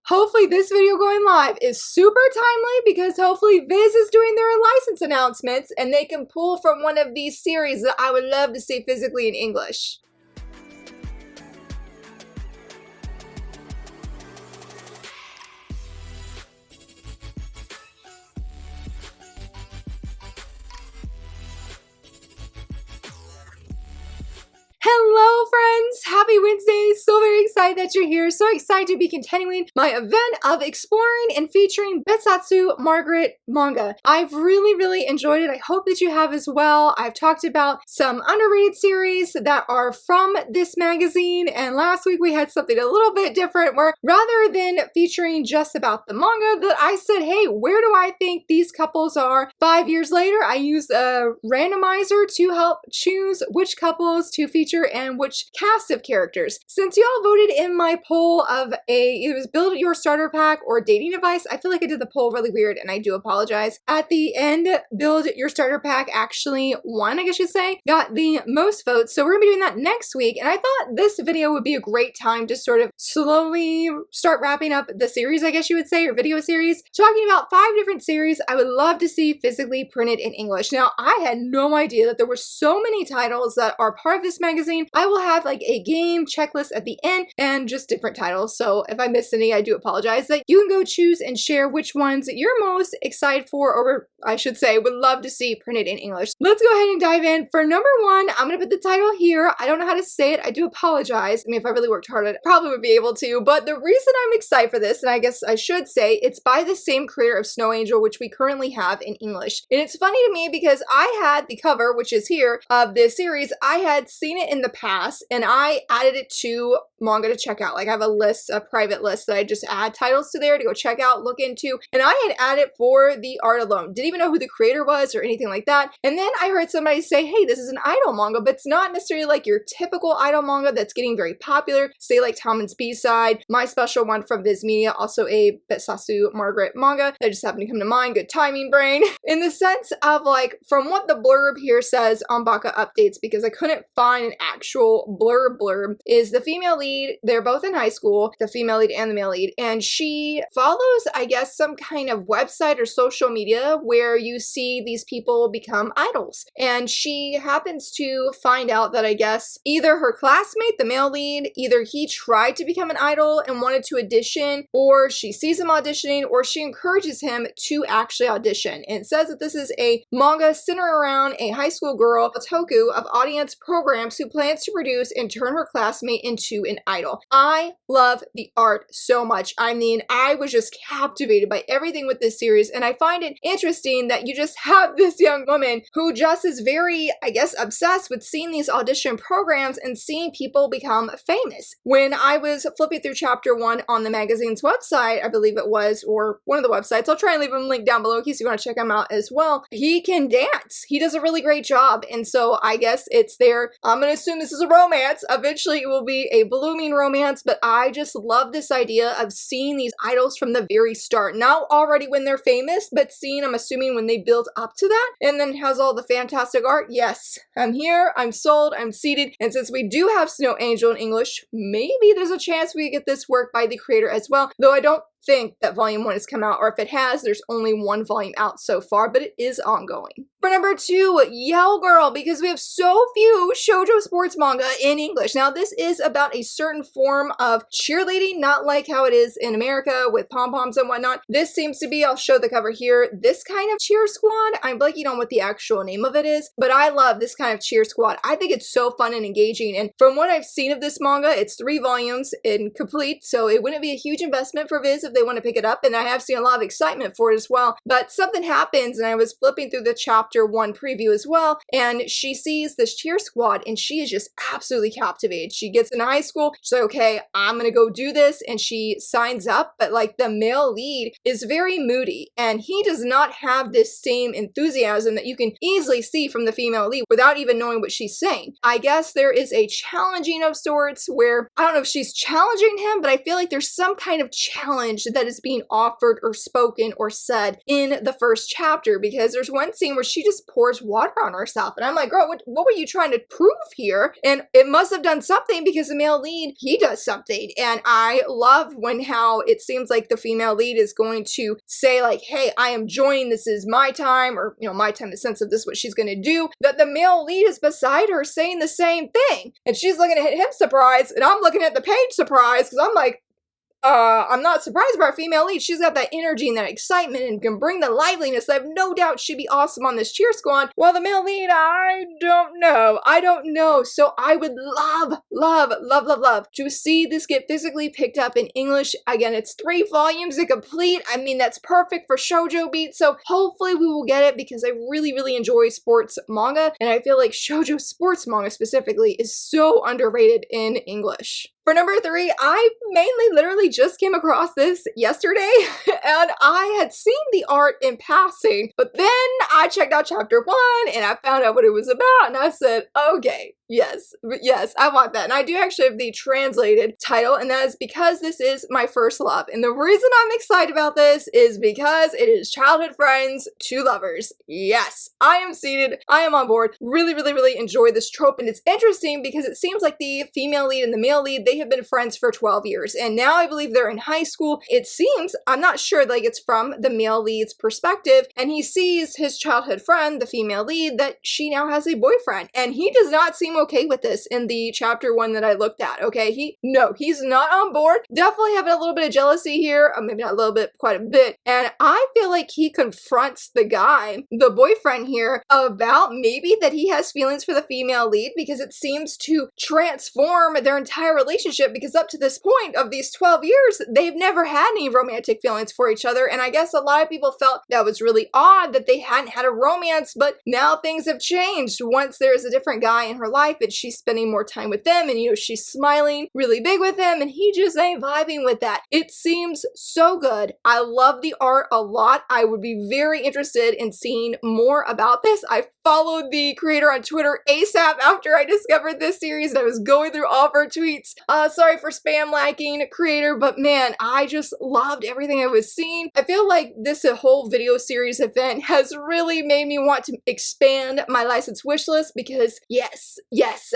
Hopefully this video going live is super timely because hopefully Viz is doing their license announcements and they can pull from one of these series that I would love to see physically in English. Hello friends! Happy Wednesday! So very excited that you're here. So excited to be continuing my event of exploring and featuring Bessatsu Margaret manga. I've really enjoyed it. I hope that you have as well. I've talked about some underrated series that are from this magazine, and last week we had something a little bit different where rather than featuring just about the manga, that I said, hey, where do I think these couples are 5 years later? I used a randomizer to help choose which couples to feature and which cast of characters. Since y'all voted in my poll of it was build your starter pack or dating advice, I feel like I did the poll really weird and I do apologize. At the end, build your starter pack actually won, I guess you'd say, got the most votes. So we're gonna be doing that next week. And I thought this video would be a great time to sort of slowly start wrapping up the series, I guess you would say, or video series, talking about 5 different series I would love to see physically printed in English. Now, I had no idea that there were so many titles that are part of this magazine. I will have like a game checklist at the end and just different titles. So if I missed any, I do apologize. That you can go choose and share which ones you're most excited for, or I should say, would love to see printed in English. Let's go ahead and dive in. For number 1, I'm gonna put the title here. I don't know how to say it. I do apologize. I mean, if I really worked hard, I probably would be able to. But the reason I'm excited for this, and I guess I should say, it's by the same creator of Snow Angel, which we currently have in English. And it's funny to me because I had the cover, which is here, of this series. I had seen it in the past and I added it to Manga to check out. Like I have a list, a private list that I just add titles to there to go check out, look into. And I had added for the art alone. Didn't even know who the creator was or anything like that. And then I heard somebody say, hey, this is an idol manga, but it's not necessarily like your typical idol manga that's getting very popular. Say like Tom and B-side, my special one from Viz Media, also a Bessatsu Margaret manga that just happened to come to mind. Good timing, brain. In the sense of like, from what the blurb here says on Baka Updates, because I couldn't find an actual blurb, is the female lead, they're both in high school, the female lead and the male lead, and she follows, I guess, some kind of website or social media where you see these people become idols. And she happens to find out that, I guess, either her classmate, the male lead, either he tried to become an idol and wanted to audition, or she sees him auditioning, or she encourages him to actually audition. And it says that this is a manga centered around a high school girl, Toku, of audience programs who plans to produce and turn her classmate into an idol. I love the art so much. I mean, I was just captivated by everything with this series, and I find it interesting that you just have this young woman who just is very, I guess, obsessed with seeing these audition programs and seeing people become famous. When I was flipping through chapter 1 on the magazine's website, I believe it was, or one of the websites, I'll try and leave him a link down below in case you want to check him out as well. He can dance. He does a really great job, and so I guess it's there. I'm gonna assume this is a romance. Eventually it will be a blooming romance, but I just love this idea of seeing these idols from the very start. Not already when they're famous, but seeing, I'm assuming, when they build up to that, and then has all the fantastic art. Yes, I'm here, I'm sold, I'm seated, and since we do have Snow Angel in English, maybe there's a chance we get this work by the creator as well, though I don't think that volume 1 has come out, or if it has, there's only 1 volume out so far, but it is ongoing. For number 2, Yell Girl, because we have so few shoujo sports manga in English. Now, this is about a certain form of cheerleading, not like how it is in America with pom-poms and whatnot. This seems to be, I'll show the cover here, this kind of cheer squad. I'm blanking on what the actual name of it is, but I love this kind of cheer squad. I think it's so fun and engaging, and from what I've seen of this manga, it's 3 volumes in complete, so it wouldn't be a huge investment for Viz if they want to pick it up, and I have seen a lot of excitement for it as well. But something happens, and I was flipping through the chapter 1 preview as well, and she sees this cheer squad, and she is just absolutely captivated. She gets into high school, she's like, okay, I'm gonna go do this, and she signs up, but like the male lead is very moody, and he does not have this same enthusiasm that you can easily see from the female lead without even knowing what she's saying. I guess there is a challenging of sorts where, I don't know if she's challenging him, but I feel like there's some kind of challenge change that is being offered or spoken or said in the first chapter, because there's one scene where she just pours water on herself. And I'm like, girl, what were you trying to prove here? And it must have done something because the male lead, he does something. And I love how it seems like the female lead is going to say like, hey, I am joining, this is my time, or, you know, my time in the sense of this is what she's going to do, that the male lead is beside her saying the same thing. And she's looking at him surprised, and I'm looking at the page surprised, because I'm like, I'm not surprised by our female lead. She's got that energy and that excitement and can bring the liveliness. I have no doubt she'd be awesome on this cheer squad. While the male lead, I don't know. So I would love to see this get physically picked up in English. Again, it's 3 volumes to complete. I mean, that's perfect for shoujo beats. So hopefully we will get it, because I really enjoy sports manga. And I feel like shoujo sports manga specifically is so underrated in English. For number 3, I mainly literally just came across this yesterday, and I had seen the art in passing, but then I checked out chapter 1 and I found out what it was about, and I said, okay, yes, I want that. And I do actually have the translated title, and that is Because This Is My First Love. And the reason I'm excited about this is because it is childhood friends, 2 lovers. Yes, I am seated, I am on board. Really enjoy this trope, and it's interesting because it seems like the female lead and the male lead, they have been friends for 12 years, and now I believe they're in high school. It seems, I'm not sure, like it's from the male lead's perspective, and he sees his childhood friend, the female lead, that she now has a boyfriend, and he does not seem okay with this in the chapter 1 that I looked at, okay? He's not on board. Definitely having a little bit of jealousy here, maybe not a little bit, quite a bit, and I feel like he confronts the guy, the boyfriend here, about maybe that he has feelings for the female lead, because it seems to transform their entire relationship, because up to this point of these 12 years, they've never had any romantic feelings for each other, and I guess a lot of people felt that was really odd that they hadn't had a romance, but now things have changed. Once there's a different guy in her life, and she's spending more time with them, and, you know, she's smiling really big with him, and he just ain't vibing with that. It seems so good. I love the art a lot. I would be very interested in seeing more about this. I followed the creator on Twitter ASAP after I discovered this series, and I was going through all of her tweets. Sorry for spam lacking creator, but man, I just loved everything I was seeing. I feel like this whole video series event has really made me want to expand my license wish list, because yes,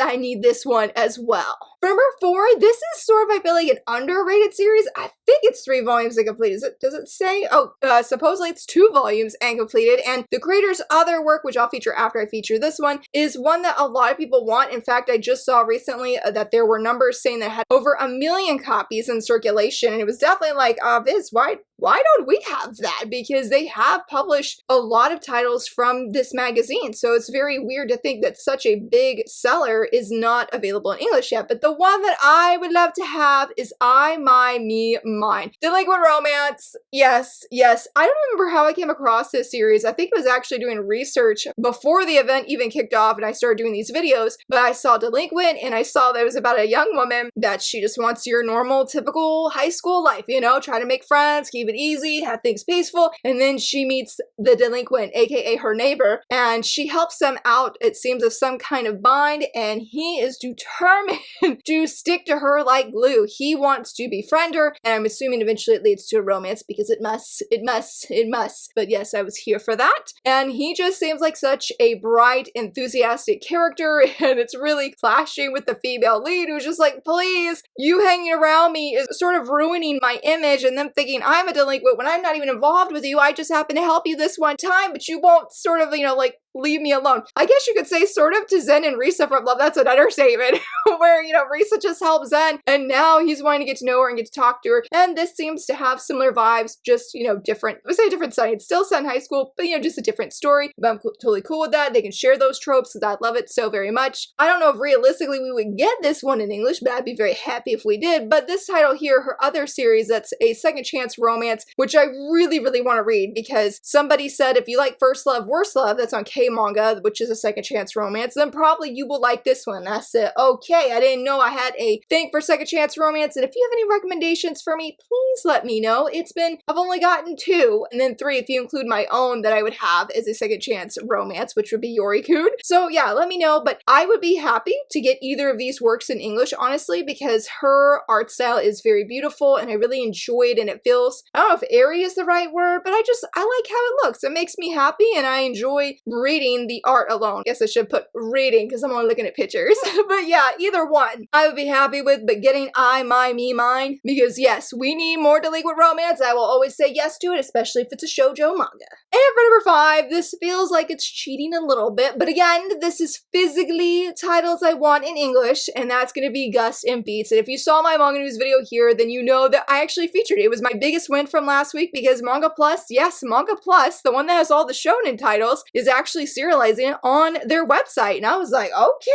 I need this one as well. For number 4, this is sort of, I feel like, an underrated series. I think it's 3 volumes to complete. Does it say? Oh, supposedly it's 2 volumes and completed, and the creator's other work, which I'll feature after I feature this one, is one that a lot of people want. In fact, I just saw recently that there were numbers saying that it had over 1 million copies in circulation, and it was definitely like, Viz, why don't we have that? Because they have published a lot of titles from this magazine, so it's very weird to think that such a big seller is not available in English yet. But the one that I would love to have is I, My, Me, Mine. Delinquent romance. Yes. I don't remember how I came across this series. I think I was actually doing research before the event even kicked off and I started doing these videos, but I saw Delinquent and I saw that it was about a young woman that she just wants your normal, typical high school life, you know, try to make friends, keep it easy, have things peaceful, and then she meets the delinquent, aka her neighbor, and she helps them out, it seems, of some kind of bind, and he is determined to stick to her like glue. He wants to befriend her, and I'm assuming eventually it leads to a romance, because it must. But yes, I was here for that. And he just seems like such a bright, enthusiastic character, and it's really clashing with the female lead who's just like, please, you hanging around me is sort of ruining my image, and them thinking I'm a delinquent when I'm not even involved with you. I just happen to help you this one time, but you won't sort of, you know, like, leave me alone. I guess you could say sort of to Zen and Risa from Love, That's an Understatement, where, you know, Risa just helps Zen, and now he's wanting to get to know her and get to talk to her, and this seems to have similar vibes, just, you know, different, I would say different setting. It's still set in high school, but, you know, just a different story, but I'm totally cool with that. They can share those tropes, because I love it so very much. I don't know if realistically we would get this one in English, but I'd be very happy if we did. But this title here, her other series, that's a second chance romance, which I really want to read, because somebody said if you like First Love, Worst Love, that's on okay manga, which is a second chance romance, then probably you will like this one. I said, okay, I didn't know I had a thing for second chance romance, and if you have any recommendations for me, please let me know. I've only gotten 2, and then 3 if you include my own that I would have as a second chance romance, which would be Yori-kun. So yeah, let me know, but I would be happy to get either of these works in English, honestly, because her art style is very beautiful, and I really enjoyed, and it feels, I don't know if airy is the right word, but I like how it looks. It makes me happy, and I enjoy reading the art alone. Guess I should put reading because I'm only looking at pictures. But yeah, either one I would be happy with, but getting I, my, me, mine, because yes, we need more delinquent romance. I will always say yes to it, especially if it's a shoujo manga. And for number 5, this feels like it's cheating a little bit, but again, this is physically titles I want in English, and that's going to be Gust and Beats. And if you saw my manga news video here, then you know that I actually featured it. It was my biggest win from last week because Manga Plus, yes, Manga Plus, the one that has all the shonen titles, is actually serializing it on their website. And I was like, okay.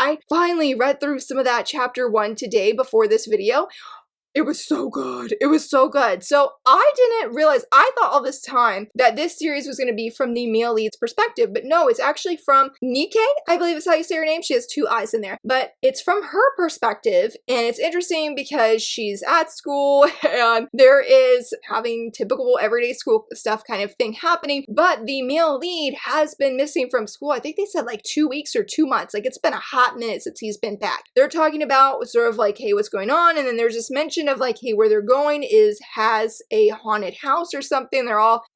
I finally read through some of that chapter 1 today before this video. It was so good. It was so good. So I didn't realize, I thought all this time that this series was going to be from the male lead's perspective, but no, it's actually from Nikkei, I believe is how you say her name. She has 2 eyes in there, but it's from her perspective. And it's interesting because she's at school and there is having typical everyday school stuff kind of thing happening, but the male lead has been missing from school. I think they said like 2 weeks or 2 months. Like it's been a hot minute since he's been back. They're talking about sort of like, hey, what's going on? And then there's this mention of like, hey, where they're going has a haunted house or something.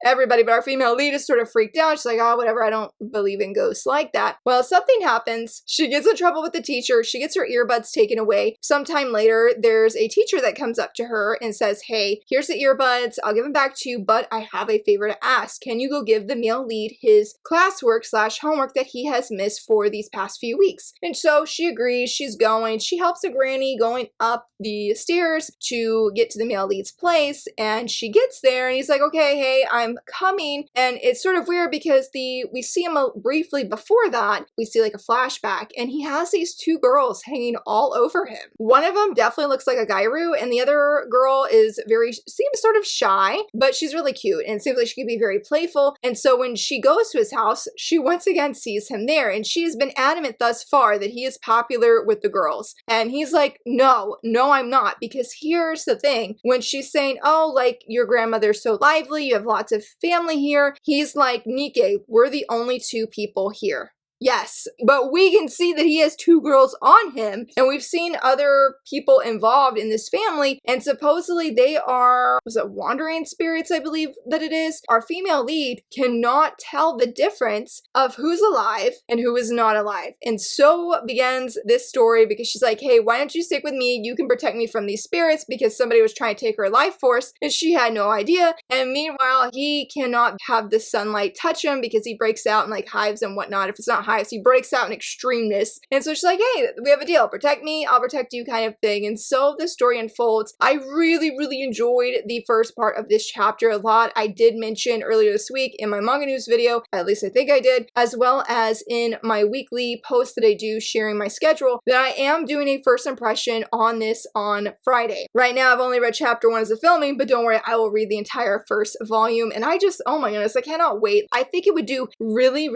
Everybody but our female lead is sort of freaked out. She's like, oh, whatever, I don't believe in ghosts like that. Well, something happens. She gets in trouble with the teacher. She gets her earbuds taken away. Sometime later, there's a teacher that comes up to her and says, hey, here's the earbuds. I'll give them back to you, but I have a favor to ask. Can you go give the male lead his classwork / homework that he has missed for these past few weeks? And so she agrees. She's going. She helps a granny going up the stairs to get to the male lead's place, and she gets there and he's like, okay, hey, I'm coming. And it's sort of weird because we see him briefly before that, we see like a flashback, and he has these 2 girls hanging all over him. One of them definitely looks like a Gairu, and the other girl seems sort of shy, but she's really cute and it seems like she could be very playful. And so when she goes to his house, she once again sees him there, and she has been adamant thus far that he is popular with the girls. And he's like, no, I'm not, because here's the thing. When she's saying, oh, like, your grandmother's so lively, you have lots of family here, he's like, Nikkei, we're the only 2 people here. Yes, but we can see that he has 2 girls on him, and we've seen other people involved in this family, and supposedly they are, wandering spirits, I believe that it is. Our female lead cannot tell the difference of who's alive and who is not alive. And so begins this story, because she's like, hey, why don't you stick with me? You can protect me from these spirits, because somebody was trying to take her life force, and she had no idea. And meanwhile, he cannot have the sunlight touch him because he breaks out in like hives and whatnot. If it's not hives, he breaks out in extremeness. And so she's like, hey, we have a deal. Protect me, I'll protect you, kind of thing. And so the story unfolds. I really enjoyed the first part of this chapter a lot. I did mention earlier this week in my manga news video, at least I think I did, as well as in my weekly post that I do sharing my schedule, that I am doing a first impression on this on Friday. Right now, I've only read chapter 1 as a filming, but don't worry, I will read the entire first volume. And I just, oh my goodness, I cannot wait. I think it would do really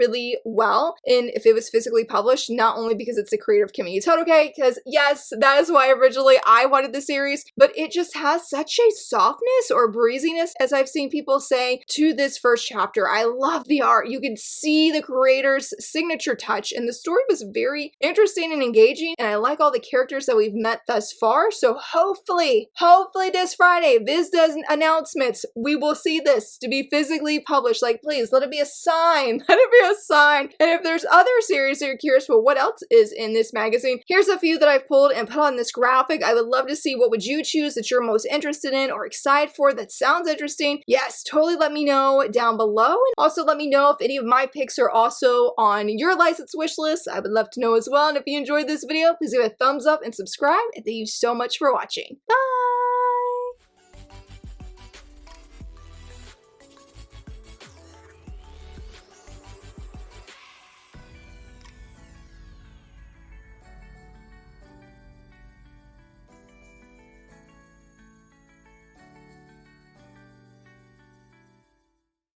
well if it was physically published, not only because it's the creator of Kimi Todoke, because yes, that is why originally I wanted the series, but it just has such a softness or breeziness, as I've seen people say, to this first chapter. I love the art. You can see the creator's signature touch, and the story was very interesting and engaging, and I like all the characters that we've met thus far. So hopefully this Friday, Viz does announcements, we will see this to be physically published. Like, please, let it be a sign. Let it be a sign. And if there's other series that you're curious, well, what else is in this magazine? Here's a few that I've pulled and put on this graphic. I would love to see what would you choose that you're most interested in or excited for that sounds interesting. Yes, totally let me know down below. And also let me know if any of my picks are also on your license wish list. I would love to know as well. And if you enjoyed this video, please give it a thumbs up and subscribe. And thank you so much for watching. Bye!